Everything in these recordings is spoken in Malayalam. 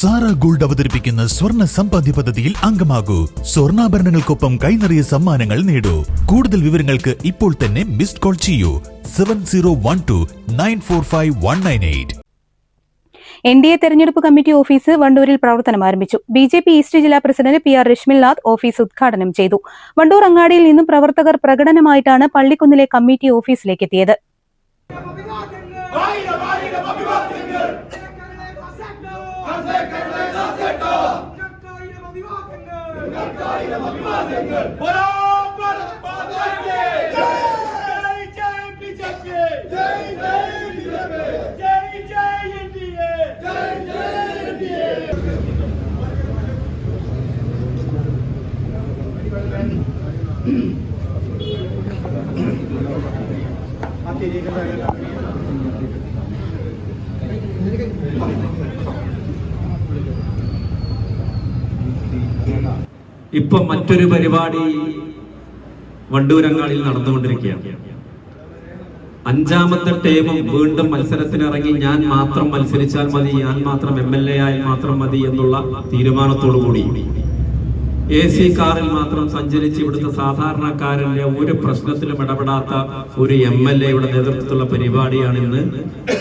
സാറ ഗോൾഡ് അവതരിപ്പിക്കുന്ന സ്വർണ്ണ സമ്പാദ്യ പദ്ധതിയിൽ അംഗമാകൂ. സ്വർണ്ണാഭരണങ്ങൾക്കൊപ്പം കൈനിറിയ സമ്മാനങ്ങൾ നേടൂ. കൂടുതൽ വിവരങ്ങൾക്ക് ഇപ്പോൾ തന്നെ മിസ്ഡ് കോൾ ചെയ്യൂ 7012945198. NDA തെരഞ്ഞെടുപ്പ് കമ്മിറ്റി ഓഫീസ് വണ്ടൂരിൽ പ്രവർത്തനം ആരംഭിച്ചു. BJP ഈസ്റ്റ് ജില്ലാ പ്രസിഡന്റ് PR രശ്മിൽനാഥ് ഓഫീസ് ഉദ്ഘാടനം ചെയ്തു. വണ്ടൂർ അങ്ങാടിയിൽ നിന്നും പ്രവർത്തകർ പ്രകടനമായിട്ടാണ് പള്ളിക്കുന്നിലെ കമ്മിറ്റി ഓഫീസിലേക്ക് എത്തിയത്. ഇപ്പൊ മറ്റൊരു പരിപാടി വണ്ടൂരങ്ങാടിയിൽ നടന്നുകൊണ്ടിരിക്കുകയാണ്. 5ാമത്തെ ടേമും വീണ്ടും മത്സരത്തിനിറങ്ങി ഞാൻ മാത്രം മത്സരിച്ചാൽ മതി, ഞാൻ മാത്രം MLA ആയി മാത്രം മതി എന്നുള്ള തീരുമാനത്തോടു കൂടി AC കാറിൽ മാത്രം സഞ്ചരിച്ച് ഇവിടുത്തെ സാധാരണക്കാരന്റെ ഒരു പ്രശ്നത്തിലും ഇടപെടാത്ത ഒരു MLAയുടെ നേതൃത്വത്തിലുള്ള പരിപാടിയാണ് ഇന്ന്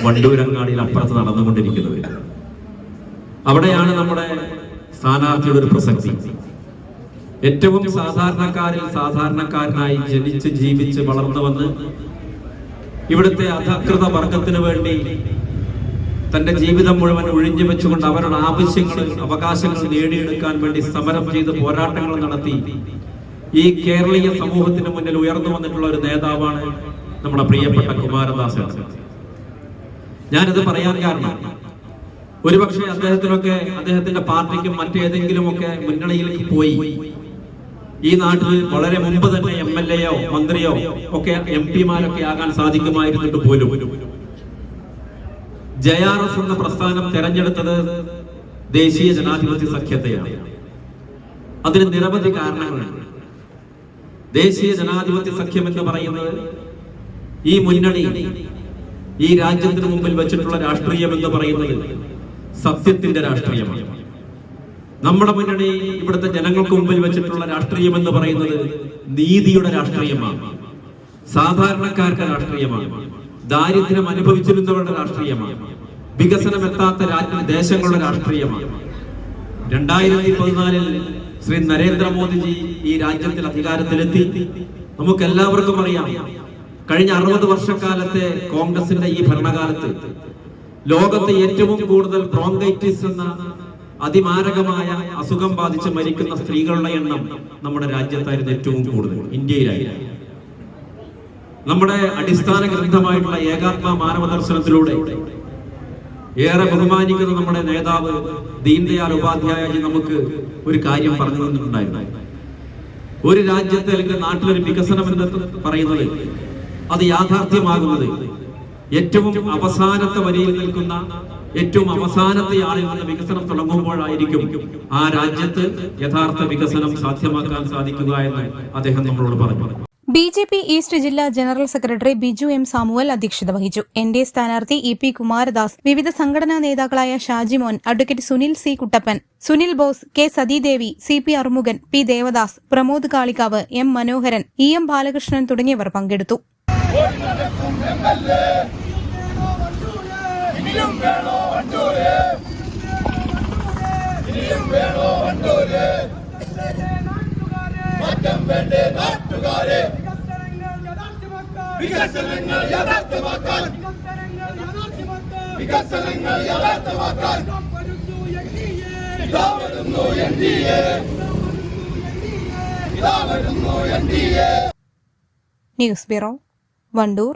വണ്ടൂരങ്ങാടിയിൽ അപ്പുറത്ത് നടന്നുകൊണ്ടിരിക്കുന്നത്. അവിടെയാണ് നമ്മുടെ സ്ഥാനാർത്ഥിയുടെ ഒരു പ്രസക്തി. ഏറ്റവും സാധാരണക്കാരിൽ സാധാരണക്കാരനായി ജനിച്ച് ജീവിച്ച് വളർന്നു വന്ന് ഇവിടുത്തെ അധകൃത വർഗത്തിന് വേണ്ടി തന്റെ ജീവിതം മുഴുവൻ ഒഴിഞ്ഞു വെച്ചുകൊണ്ട് അവരുടെ ആവശ്യങ്ങൾ അവകാശങ്ങൾ നേടിയെടുക്കാൻ വേണ്ടി സമരം ചെയ്ത് പോരാട്ടങ്ങൾ നടത്തി ഈ കേരളീയ സമൂഹത്തിന് മുന്നിൽ ഉയർന്നു വന്നിട്ടുള്ള ഒരു നേതാവാണ് നമ്മുടെ പ്രിയപ്പെട്ട കുമാരദാസ്. ഞാനിത് പറയാൻ കാരണം ഒരുപക്ഷെ അദ്ദേഹത്തിനൊക്കെ അദ്ദേഹത്തിന്റെ പാർട്ടിക്കും മറ്റേതെങ്കിലുമൊക്കെ മുന്നണിയിലേക്ക് പോയി ഈ നാട്ടിൽ വളരെ മുമ്പ് തന്നെ MLAയോ മന്ത്രിയോ ഒക്കെ MP-മാരൊക്കെ ആകാൻ സാധിക്കുമായിരുന്നിട്ട് പോലും JRS എന്ന പ്രസ്ഥാനം തെരഞ്ഞെടുത്തത് ദേശീയ ജനാധിപത്യ സഖ്യത്തെയാണ്. അതിന് നിരവധി കാരണങ്ങളുണ്ട്. ദേശീയ ജനാധിപത്യ സഖ്യം എന്ന് പറയുന്നത് ഈ മുന്നണി ഈ രാജ്യത്തിന് മുമ്പിൽ വെച്ചിട്ടുള്ള രാഷ്ട്രീയം എന്ന് പറയുന്നത് സത്യത്തിന്റെ രാഷ്ട്രീയമാണ്. നമ്മുടെ മുന്നണി ഇവിടുത്തെ ജനങ്ങൾക്ക് മുമ്പിൽ വെച്ചിട്ടുള്ള രാഷ്ട്രീയം എന്ന് പറയുന്നത് നീതിയുടെ രാഷ്ട്രീയമാണ്, സാധാരണക്കാരുടെ രാഷ്ട്രീയമാണ്, ദാരിദ്ര്യം അനുഭവിച്ചിരുന്നവരുടെ രാഷ്ട്രീയമാണ്, വികസനം എത്താത്ത ദേശങ്ങളുടെ രാഷ്ട്രീയമാണ്. 2014 ശ്രീ നരേന്ദ്രമോദിജി ഈ രാജ്യത്തിൽ അധികാരത്തിലെത്തി. നമുക്ക് എല്ലാവർക്കും അറിയാം, കഴിഞ്ഞ 60 വർഷക്കാലത്തെ കോൺഗ്രസിന്റെ ഈ ഭരണകാലത്ത് ലോകത്ത് ഏറ്റവും കൂടുതൽ ബ്രോങ്കൈറ്റിസ് എന്ന അതിമാരകമായ അസുഖം ബാധിച്ച് മരിക്കുന്ന സ്ത്രീകളുടെ എണ്ണം നമ്മുടെ രാജ്യത്തായിരുന്നു ഏറ്റവും കൂടുതൽ, ഇന്ത്യയിലായിരുന്നു. നമ്മുടെ അടിസ്ഥാന ഗ്രന്ഥമായിട്ടുള്ള ഏകാത്മ മാനവ ദർശനത്തിലൂടെ ഏറെ ബഹുമാനിക്കുന്ന നമ്മുടെ നേതാവ് ദീൻദയാൽ ഉപാധ്യായജി നമുക്ക് ഒരു കാര്യം പറഞ്ഞു തന്നിട്ടുണ്ടായിരുന്നു. ഒരു രാജ്യത്തെ അല്ലെങ്കിൽ നാട്ടിലൊരു വികസനം എന്ന് പറയുന്നത് അത് യാഥാർത്ഥ്യമാകുന്നത് ഏറ്റവും അവസാനത്തെ വരിയിൽ നിൽക്കുന്ന ഏറ്റവും അവസാനത്തെ ആളിൽ നിന്ന് വികസനം തുടങ്ങുമ്പോഴായിരിക്കും ആ രാജ്യത്ത് യഥാർത്ഥ വികസനം സാധ്യമാക്കാൻ സാധിക്കുക എന്ന് അദ്ദേഹം നമ്മളോട് പറഞ്ഞു. BJP ഈസ്റ്റ് ജില്ലാ general secretary Biju M Samuel അധ്യക്ഷത വഹിച്ചു. NDA സ്ഥാനാർത്ഥി EP കുമാരദാസ്, വിവിധ സംഘടനാ നേതാക്കളായ Shajimon, advocate Sunil C Kuttappan, Sunil Bose, K Sathidevi, CP Arumughan, P Devadas, Pramod Kalikavu, M Manoharan, EM Balakrishnan തുടങ്ങിയവർ പങ്കെടുത്തു. News bureau, Wandoor.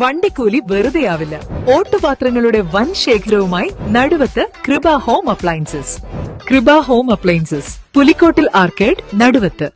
വണ്ടിക്കൂലി വെറുതെയാവില്ല. ഓട്ടുപാത്രങ്ങളുടെ വൻ ശേഖരവുമായി Naduvath Krupa home appliances. Krupa home appliances, Pulikkottil arcade, നടുവത്ത്.